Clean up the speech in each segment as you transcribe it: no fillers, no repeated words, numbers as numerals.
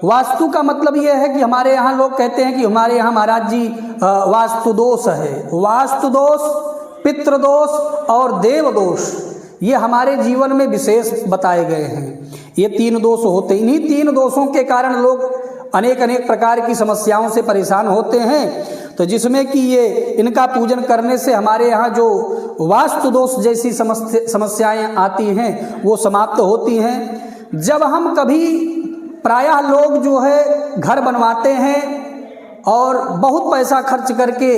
वास्तु का मतलब ये है कि हमारे यहाँ लोग कहते हैं कि हमारे यहाँ महाराज जी वास्तु दोष है। वास्तु दोष, पितृदोष और देव दोष, ये हमारे जीवन में विशेष बताए गए हैं। ये 3 दोष होते, इन्हीं 3 दोषों के कारण लोग अनेक अनेक प्रकार की समस्याओं से परेशान होते हैं। तो जिसमें कि ये इनका पूजन करने से हमारे यहाँ जो वास्तु दोष जैसी समस्याएं आती हैं वो समाप्त होती हैं। जब हम कभी प्रायः लोग जो है घर बनवाते हैं और बहुत पैसा खर्च करके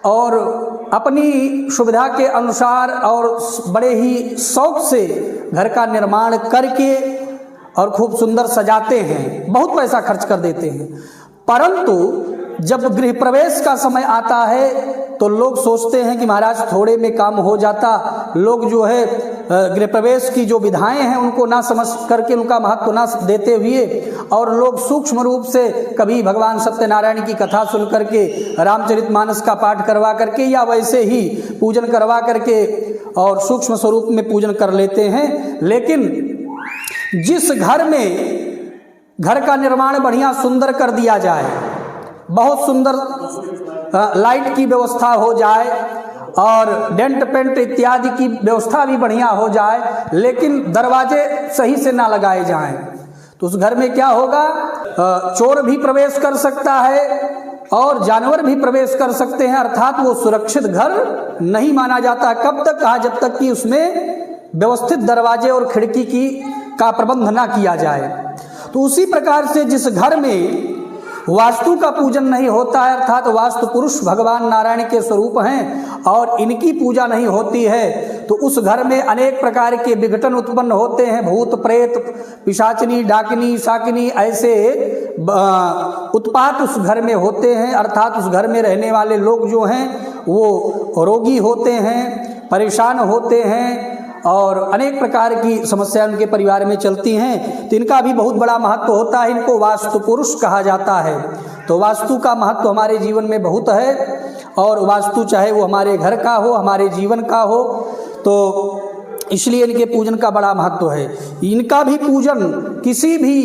और अपनी सुविधा के अनुसार और बड़े ही शौक से घर का निर्माण करके और खूब सुंदर सजाते हैं, बहुत पैसा खर्च कर देते हैं, परंतु जब गृह प्रवेश का समय आता है तो लोग सोचते हैं कि महाराज थोड़े में काम हो जाता। लोग जो है गृह प्रवेश की जो विधाएं हैं उनको ना समझ करके, उनका महत्व ना देते हुए, और लोग सूक्ष्म रूप से कभी भगवान सत्यनारायण की कथा सुन करके, रामचरितमानस का पाठ करवा करके या वैसे ही पूजन करवा करके और सूक्ष्म स्वरूप में पूजन कर लेते हैं। लेकिन जिस घर में घर का निर्माण बढ़िया सुंदर कर दिया जाए, बहुत सुंदर लाइट की व्यवस्था हो जाए और डेंट पेंट इत्यादि की व्यवस्था भी बढ़िया हो जाए, लेकिन दरवाजे सही से ना लगाए जाएं, तो उस घर में क्या होगा? चोर भी प्रवेश कर सकता है और जानवर भी प्रवेश कर सकते हैं, अर्थात वो सुरक्षित घर नहीं माना जाता। कब तक? कहा जब तक कि उसमें व्यवस्थित दरवाजे और खिड़की का प्रबंध ना किया जाए। तो उसी प्रकार से जिस घर में वास्तु का पूजन नहीं होता है, अर्थात वास्तु पुरुष भगवान नारायण के स्वरूप हैं और इनकी पूजा नहीं होती है, तो उस घर में अनेक प्रकार के विघटन उत्पन्न होते हैं। भूत प्रेत, पिशाचनी, डाकिनी, शाकिनी, ऐसे उत्पात उस घर में होते हैं। अर्थात उस घर में रहने वाले लोग जो हैं वो रोगी होते हैं, परेशान होते हैं और अनेक प्रकार की समस्याएं उनके परिवार में चलती हैं। तो इनका भी बहुत बड़ा महत्व होता है, इनको वास्तु पुरुष कहा जाता है। तो वास्तु का महत्व हमारे जीवन में बहुत है, और वास्तु चाहे वो हमारे घर का हो, हमारे जीवन का हो, तो इसलिए इनके पूजन का बड़ा महत्व है। इनका भी पूजन किसी भी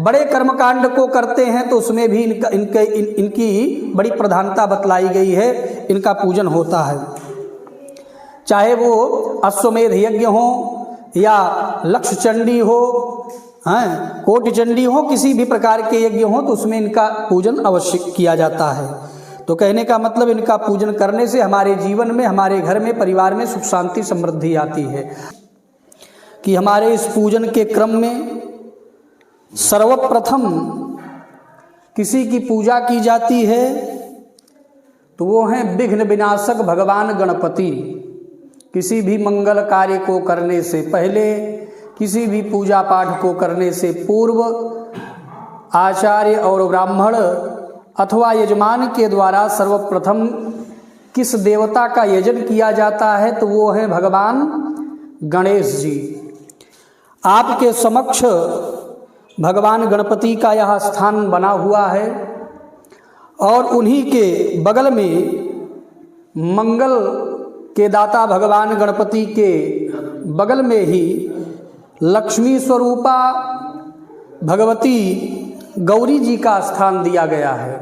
बड़े कर्मकांड को करते हैं तो उसमें भी इनकी बड़ी प्रधानता बतलाई गई है, इनका पूजन होता है। चाहे वो अश्वमेध यज्ञ हो या लक्ष्य चंडी हो, कोटि चंडी हो, किसी भी प्रकार के यज्ञ हो तो उसमें इनका पूजन अवश्य किया जाता है। तो कहने का मतलब इनका पूजन करने से हमारे जीवन में, हमारे घर में, परिवार में सुख शांति समृद्धि आती है। कि हमारे इस पूजन के क्रम में सर्वप्रथम किसी की पूजा की जाती है तो वो हैं विघ्न विनाशक भगवान गणपति। किसी भी मंगल कार्य को करने से पहले, किसी भी पूजा पाठ को करने से पूर्व आचार्य और ब्राह्मण अथवा यजमान के द्वारा सर्वप्रथम किस देवता का यजन किया जाता है तो वो है भगवान गणेश जी। आपके समक्ष भगवान गणपति का यह स्थान बना हुआ है और उन्हीं के बगल में मंगल के दाता भगवान गणपति के बगल में ही लक्ष्मी स्वरूपा भगवती गौरी जी का स्थान दिया गया है।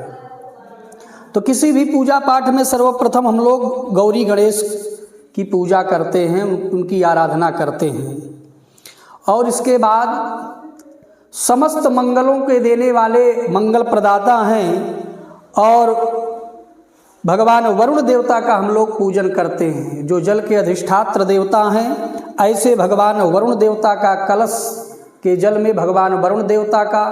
तो किसी भी पूजा पाठ में सर्वप्रथम हम लोग गौरी गणेश की पूजा करते हैं, उनकी आराधना करते हैं, और इसके बाद समस्त मंगलों के देने वाले मंगल प्रदाता हैं और भगवान वरुण देवता का हम लोग पूजन करते हैं, जो जल के अधिष्ठात्र देवता हैं। ऐसे भगवान वरुण देवता का कलश के जल में भगवान वरुण देवता का,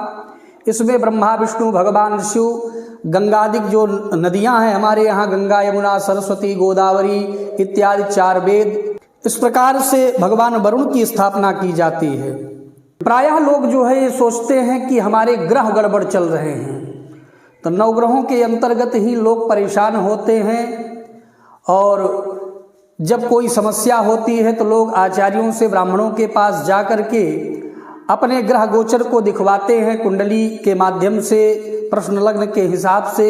इसमें ब्रह्मा विष्णु भगवान शिव, गंगादिक जो नदियां हैं हमारे यहाँ, गंगा यमुना सरस्वती गोदावरी इत्यादि 4 वेद, इस प्रकार से भगवान वरुण की स्थापना की जाती है। प्रायः लोग जो है ये सोचते हैं कि हमारे ग्रह गड़बड़ चल रहे हैं, तो नवग्रहों के अंतर्गत ही लोग परेशान होते हैं, और जब कोई समस्या होती है तो लोग आचार्यों से, ब्राह्मणों के पास जा कर के अपने ग्रह गोचर को दिखवाते हैं। कुंडली के माध्यम से, प्रश्न लग्न के हिसाब से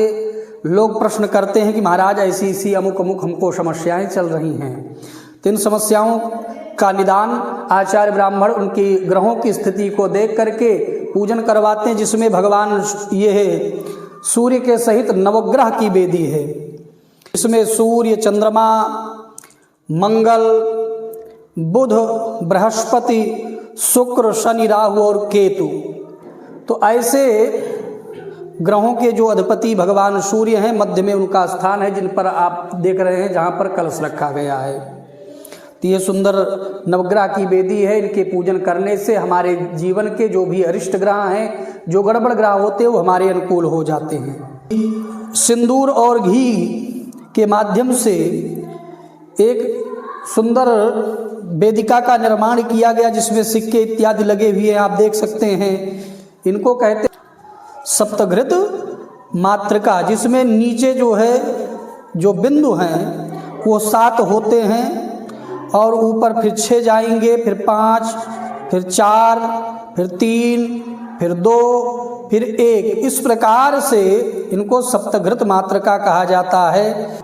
लोग प्रश्न करते हैं कि महाराज ऐसी ऐसी अमुक अमुक हमको समस्याएं चल रही हैं। तो इन समस्याओं का निदान आचार्य ब्राह्मण उनकी ग्रहों की स्थिति को देख करके पूजन करवाते हैं, जिसमें भगवान ये है सूर्य के सहित नवग्रह की वेदी है। इसमें सूर्य, चंद्रमा, मंगल, बुध, बृहस्पति, शुक्र, शनि, राहु और केतु, तो ऐसे ग्रहों के जो अधिपति भगवान सूर्य हैं, मध्य में उनका स्थान है, जिन पर आप देख रहे हैं जहाँ पर कलश रखा गया है। तो ये सुंदर नवग्रह की वेदी है। इनके पूजन करने से हमारे जीवन के जो भी अरिष्ट ग्रह हैं, जो गड़बड़ ग्रह होते हैं, वो हमारे अनुकूल हो जाते हैं। सिंदूर और घी के माध्यम से एक सुंदर वेदिका का निर्माण किया गया, जिसमें सिक्के इत्यादि लगे हुए हैं, आप देख सकते हैं। इनको कहते हैं सप्तघृत मातृका, जिसमें नीचे जो है जो बिंदु हैं वो 7 होते हैं और ऊपर फिर 6 जाएंगे, फिर 5, फिर 4, फिर 3, फिर 2, फिर 1। इस प्रकार से इनको सप्तघृत मातृका कहा जाता है।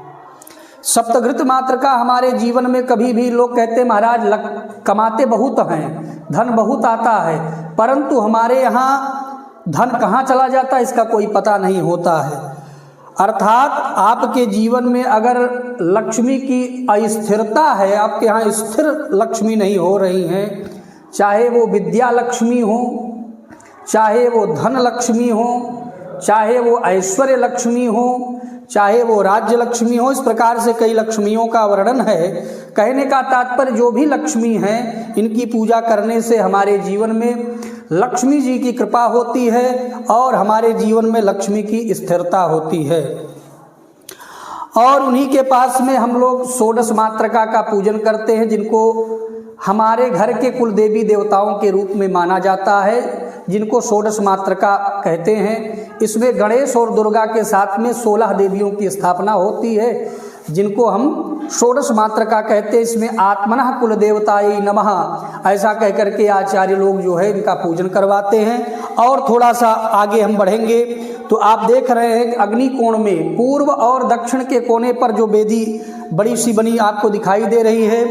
सप्तघृत मातृका हमारे जीवन में कभी भी लोग कहते हैं महाराज कमाते बहुत हैं, धन बहुत आता है, परंतु हमारे यहाँ धन कहाँ चला जाता है इसका कोई पता नहीं होता है। अर्थात आपके जीवन में अगर लक्ष्मी की अस्थिरता है, आपके यहाँ स्थिर लक्ष्मी नहीं हो रही हैं, चाहे वो विद्या लक्ष्मी हो, चाहे वो धन लक्ष्मी हो, चाहे वो ऐश्वर्य लक्ष्मी हो, चाहे वो राज्य लक्ष्मी हो, इस प्रकार से कई लक्ष्मियों का वर्णन है। कहने का तात्पर्य जो भी लक्ष्मी हैं, इनकी पूजा करने से हमारे जीवन में लक्ष्मी जी की कृपा होती है और हमारे जीवन में लक्ष्मी की स्थिरता होती है। और उन्हीं के पास में हम लोग षोडश मातृका का पूजन करते हैं, जिनको हमारे घर के कुल देवी देवताओं के रूप में माना जाता है, जिनको षोडश मातृका कहते हैं। इसमें गणेश और दुर्गा के साथ में 16 देवियों की स्थापना होती है, जिनको हम षोडश मातृका कहते हैं। इसमें आत्मनः कुल देवताय नमः ऐसा कह करके आचार्य लोग जो है इनका पूजन करवाते हैं। और थोड़ा सा आगे हम बढ़ेंगे तो आप देख रहे हैं अग्निकोण में पूर्व और दक्षिण के कोने पर जो वेदी बड़ी सी बनी आपको दिखाई दे रही है,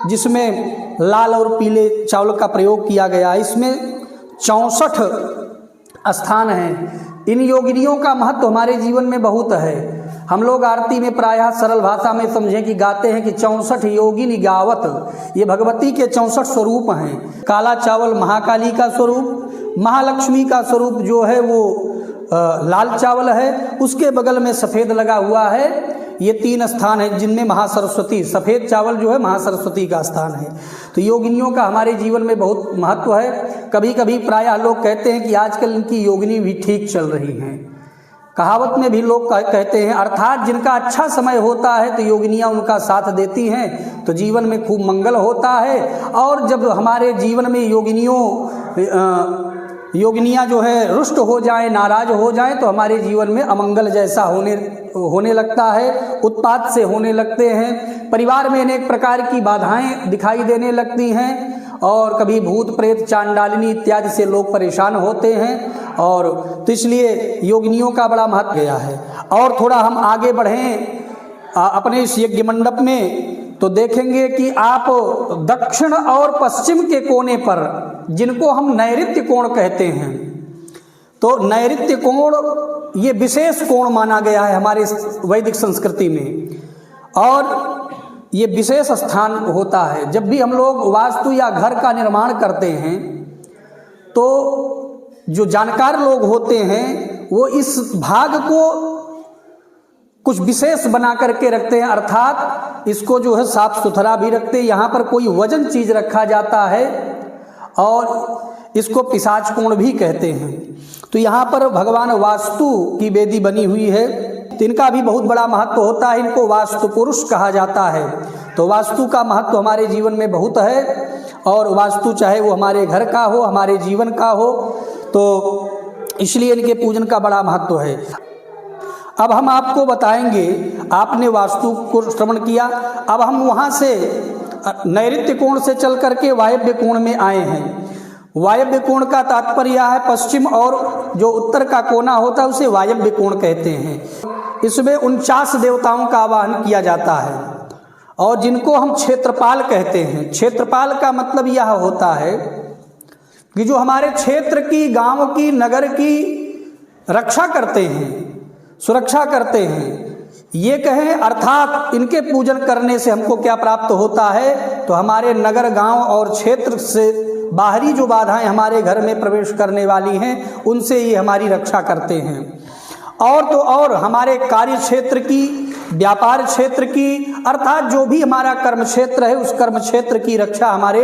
जिसमें लाल और पीले चावल का प्रयोग किया गया है। इसमें 64 स्थान हैं। इन योगिनियों का महत्व हमारे जीवन में बहुत है। हम लोग आरती में प्रायः सरल भाषा में समझें कि गाते हैं कि 64 योगिनी गावत, ये भगवती के 64 स्वरूप हैं। काला चावल महाकाली का स्वरूप, महालक्ष्मी का स्वरूप जो है वो लाल चावल है, उसके बगल में सफ़ेद लगा हुआ है। ये 3 स्थान हैं जिनमें महासरस्वती, सफ़ेद चावल जो है महासरस्वती का स्थान है। तो योगिनियों का हमारे जीवन में बहुत महत्व है। कभी कभी प्रायः लोग कहते हैं कि आजकल इनकी योगिनी भी ठीक चल रही हैं। कहावत में भी लोग कहते हैं, अर्थात जिनका अच्छा समय होता है तो योगिनियाँ उनका साथ देती हैं, तो जीवन में खूब मंगल होता है। और जब हमारे जीवन में योगिनियाँ जो है रुष्ट हो जाएं, नाराज हो जाएं, तो हमारे जीवन में अमंगल जैसा होने लगता है, उत्पात से होने लगते हैं। परिवार में अनेक प्रकार की बाधाएं दिखाई देने लगती हैं और कभी भूत प्रेत चांडालिनी इत्यादि से लोग परेशान होते हैं। और तो इसलिए योगिनियों का बड़ा महत्व गया है। और थोड़ा हम आगे बढ़ें अपने इस यज्ञ मंडप में तो देखेंगे कि आप दक्षिण और पश्चिम के कोने पर, जिनको हम नैऋत्य कोण कहते हैं, तो नैऋत्य कोण ये विशेष कोण माना गया है हमारे वैदिक संस्कृति में और ये विशेष स्थान होता है। जब भी हम लोग वास्तु या घर का निर्माण करते हैं तो जो जानकार लोग होते हैं वो इस भाग को कुछ विशेष बना करके रखते हैं, अर्थात इसको जो है साफ सुथरा भी रखते हैं। यहाँ पर कोई वजन चीज रखा जाता है और इसको पिशाच कोण भी कहते हैं। तो यहाँ पर भगवान वास्तु की वेदी बनी हुई है, तो इनका भी बहुत बड़ा महत्व होता है। इनको वास्तु पुरुष कहा जाता है। तो वास्तु का महत्व हमारे जीवन में बहुत है और वास्तु चाहे वो हमारे घर का हो, हमारे जीवन का हो, तो इसलिए इनके पूजन का बड़ा महत्व है। अब हम आपको बताएंगे, आपने वास्तु को श्रवण किया, अब हम वहाँ से नैऋत्य कोण से चल करके वायव्य कोण में आए हैं। वायव्य कोण का तात्पर्य है पश्चिम और जो उत्तर का कोना होता है उसे वायव्य कोण कहते हैं। इसमें 49 देवताओं का आवाहन किया जाता है और जिनको हम क्षेत्रपाल कहते हैं। क्षेत्रपाल का मतलब यह होता है कि जो हमारे क्षेत्र की, गांव की, नगर की रक्षा करते हैं, सुरक्षा करते हैं, ये कहें अर्थात इनके पूजन करने से हमको क्या प्राप्त होता है, तो हमारे नगर, गांव और क्षेत्र से बाहरी जो बाधाएं हमारे घर में प्रवेश करने वाली हैं, उनसे ये हमारी रक्षा करते हैं। और तो और हमारे कार्य क्षेत्र की, व्यापार क्षेत्र की, अर्थात जो भी हमारा कर्म क्षेत्र है, उस कर्म क्षेत्र की रक्षा हमारे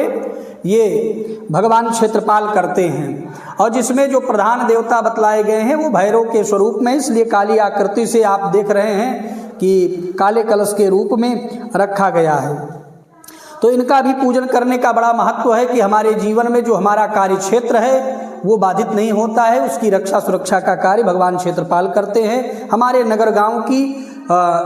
ये भगवान क्षेत्रपाल करते हैं। और जिसमें जो प्रधान देवता बतलाए गए हैं वो भैरव के स्वरूप में, इसलिए काली आकृति से आप देख रहे हैं कि काले कलश के रूप में रखा गया है। तो इनका भी पूजन करने का बड़ा महत्व है कि हमारे जीवन में जो हमारा कार्य क्षेत्र है वो बाधित नहीं होता है, उसकी रक्षा सुरक्षा का कार्य भगवान क्षेत्रपाल करते हैं। हमारे नगर गांव की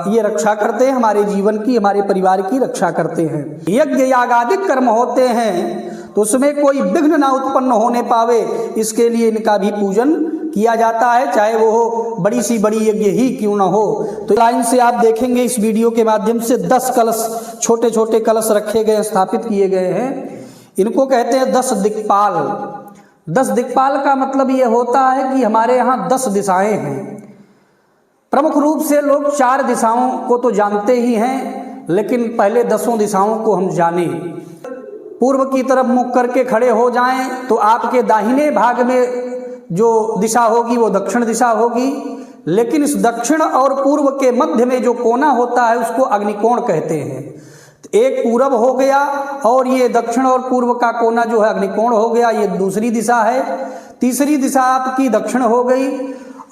ये रक्षा करते हैं, हमारे जीवन की, हमारे परिवार की रक्षा करते हैं। यज्ञ यागादिक कर्म होते हैं तो उसमें कोई विघ्न ना उत्पन्न होने पावे, इसके लिए इनका भी पूजन किया जाता है, चाहे वो हो बड़ी सी बड़ी यज्ञ ही क्यों ना हो। तो लाइन से आप देखेंगे इस वीडियो के माध्यम से 10 कलश, छोटे छोटे कलश रखे गए, स्थापित किए गए हैं। इनको कहते हैं 10 दिक्पाल। 10 दिक्पाल का मतलब ये होता है कि हमारे यहाँ 10 दिशाएं हैं। प्रमुख रूप से लोग 4 दिशाओं को तो जानते ही हैं, लेकिन पहले 10 दिशाओं को हम जाने। पूर्व की तरफ मुख करके खड़े हो जाएं तो आपके दाहिने भाग में जो दिशा होगी वो दक्षिण दिशा होगी, लेकिन इस दक्षिण और पूर्व के मध्य में जो कोना होता है उसको अग्निकोण कहते हैं। तो एक पूरब हो गया और ये दक्षिण और पूर्व का कोना जो है अग्निकोण हो गया, ये दूसरी दिशा है। तीसरी दिशा आपकी दक्षिण हो गई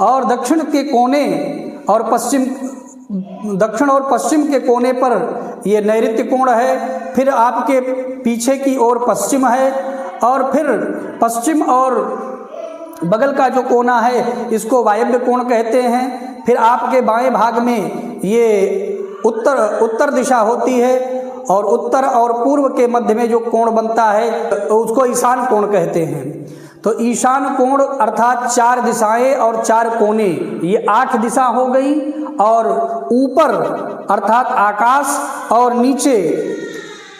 और दक्षिण के कोने और पश्चिम, दक्षिण और पश्चिम के कोने पर ये नैऋत्य कोण है। फिर आपके पीछे की ओर पश्चिम है और फिर पश्चिम और बगल का जो कोना है इसको वायव्य कोण कहते हैं। फिर आपके बाएं भाग में ये उत्तर दिशा होती है और उत्तर और पूर्व के मध्य में जो कोण बनता है उसको ईशान कोण कहते हैं। तो ईशान कोण अर्थात 4 दिशाएं और 4 कोने, ये 8 दिशा हो गई। और ऊपर अर्थात आकाश और नीचे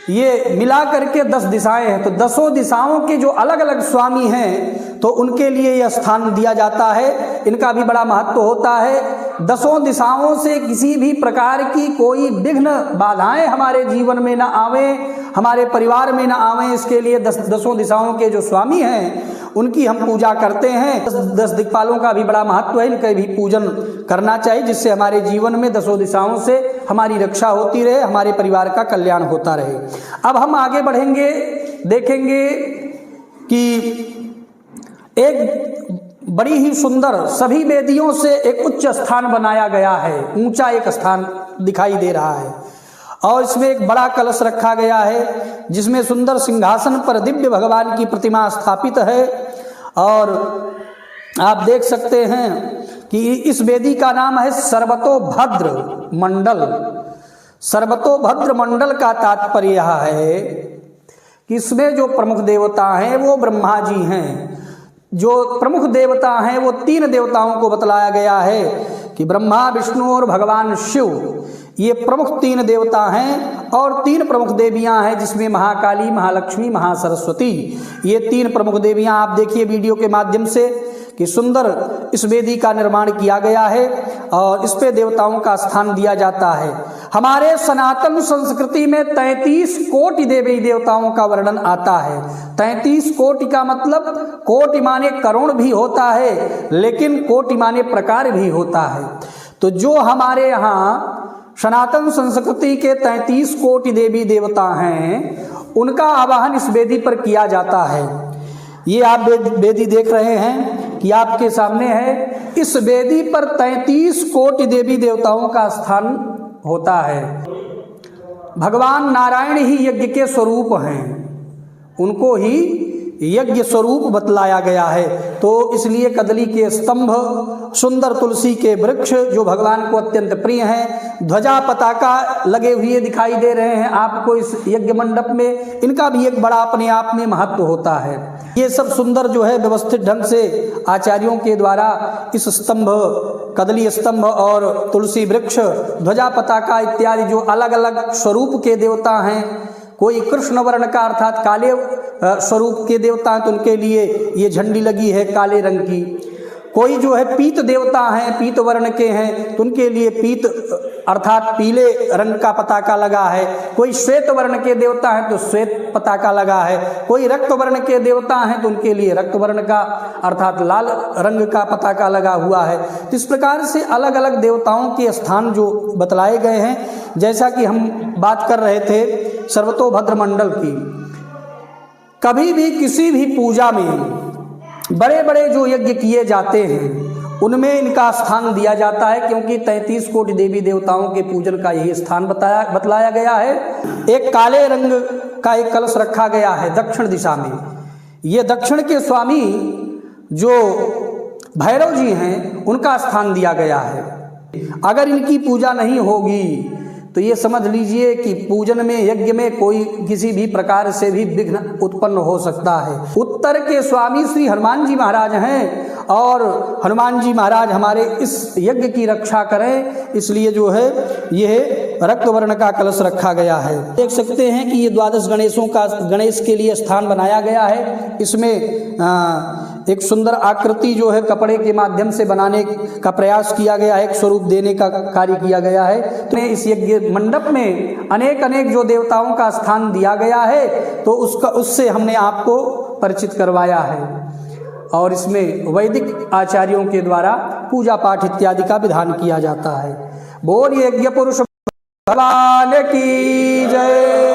ये मिला करके 10 दिशाएं हैं। तो 10 दिशाओं के जो अलग अलग स्वामी हैं तो उनके लिए यह स्थान दिया जाता है, इनका भी बड़ा महत्व होता है। 10 दिशाओं से किसी भी प्रकार की कोई विघ्न बाधाएं हमारे जीवन में ना आवे, हमारे परिवार में ना आवे, इसके लिए 10 दिशाओं के जो स्वामी हैं उनकी हम पूजा करते हैं। 10 दिक्पालों का भी बड़ा महत्व है, इनका भी पूजन करना चाहिए, जिससे हमारे जीवन में 10 दिशाओं से हमारी रक्षा होती रहे, हमारे परिवार का कल्याण होता रहे। अब हम आगे बढ़ेंगे, देखेंगे कि एक बड़ी ही सुंदर, सभी वेदियों से एक उच्च स्थान बनाया गया है, ऊंचा एक स्थान दिखाई दे रहा है और इसमें एक बड़ा कलश रखा गया है जिसमें सुंदर सिंहासन पर दिव्य भगवान की प्रतिमा स्थापित है। और आप देख सकते हैं कि इस वेदी का नाम है सर्वतोभद्र मंडल। सर्वतोभद्र मंडल का तात्पर्य यह है कि इसमें जो प्रमुख देवता हैं वो ब्रह्मा जी हैं। जो प्रमुख देवता हैं वो 3 देवताओं को बतलाया गया है कि ब्रह्मा, विष्णु और भगवान शिव, ये प्रमुख 3 देवता हैं। और 3 प्रमुख देवियां हैं जिसमें महाकाली, महालक्ष्मी, महासरस्वती, ये 3 प्रमुख देवियां आप देखिए वीडियो के माध्यम से कि सुंदर इस वेदी का निर्माण किया गया है और इस पे देवताओं का स्थान दिया जाता है। हमारे सनातन संस्कृति में 33 कोटि देवी देवताओं का वर्णन आता है। 33 कोटि का मतलब कोटि माने करोड़ भी होता है, लेकिन कोटि माने प्रकार भी होता है। तो जो हमारे यहाँ सनातन संस्कृति के 33 कोटि देवी देवता हैं उनका आवाहन इस वेदी पर किया जाता है। ये आप वेदी देख रहे हैं कि आपके सामने है। इस वेदी पर 33 कोटि देवी देवताओं का स्थान होता है। भगवान नारायण ही यज्ञ के स्वरूप हैं, उनको ही यज्ञ स्वरूप बतलाया गया है। तो इसलिए कदली के स्तंभ, सुंदर तुलसी के वृक्ष जो भगवान को अत्यंत प्रिय हैं, ध्वजा पताका लगे हुए दिखाई दे रहे हैं आपको इस यज्ञ मंडप में, इनका भी एक बड़ा अपने आप में महत्व होता है। ये सब सुंदर जो है व्यवस्थित ढंग से आचार्यों के द्वारा इस स्तंभ, कदली स्तंभ और तुलसी वृक्ष, ध्वजा पताका इत्यादि जो अलग अलग स्वरूप के देवता हैं, कोई कृष्ण वर्ण का अर्थात काले स्वरूप के देवता हैं तो उनके लिए ये झंडी लगी है काले रंग की। कोई जो है पीत देवता हैं, पीत वर्ण के हैं तो उनके लिए पीत अर्थात पीले रंग का पताका लगा है। कोई श्वेत वर्ण के देवता हैं तो श्वेत पताका लगा है। कोई रक्त वर्ण के देवता हैं तो उनके लिए रक्त वर्ण का अर्थात लाल रंग का पताका लगा हुआ है। तो इस प्रकार से अलग अलग देवताओं के स्थान जो बतलाए गए हैं, जैसा कि हम बात कर रहे थे सर्वतोभद्र मंडल की। कभी भी किसी भी पूजा में बड़े बड़े जो यज्ञ किए जाते हैं उनमें इनका स्थान दिया जाता है, क्योंकि 33 कोटि देवी देवताओं के पूजन का यही स्थान बतलाया गया है। एक काले रंग का एक कलश रखा गया है दक्षिण दिशा में। ये दक्षिण के स्वामी जो भैरव जी हैं उनका स्थान दिया गया है। अगर इनकी पूजा नहीं होगी तो ये समझ लीजिए कि पूजन में यज्ञ में कोई किसी भी प्रकार से भी विघ्न उत्पन्न हो सकता है। उत्तर के स्वामी श्री हनुमान जी महाराज हैं और हनुमान जी महाराज हमारे इस यज्ञ की रक्षा करें, इसलिए जो है यह रक्त वर्ण का कलश रखा गया है। देख सकते हैं कि ये 12 गणेश के लिए स्थान बनाया गया है। इसमें एक सुंदर आकृति जो है कपड़े के माध्यम से बनाने का प्रयास किया गया है, एक स्वरूप देने का कार्य किया गया है। तो इस यज्ञ मंडप में अनेक जो देवताओं का स्थान दिया गया है तो उससे हमने आपको परिचित करवाया है। और इसमें वैदिक आचार्यों के द्वारा पूजा पाठ इत्यादि का विधान किया जाता है। बोलिए यज्ञ पुरुष भगवान की जय।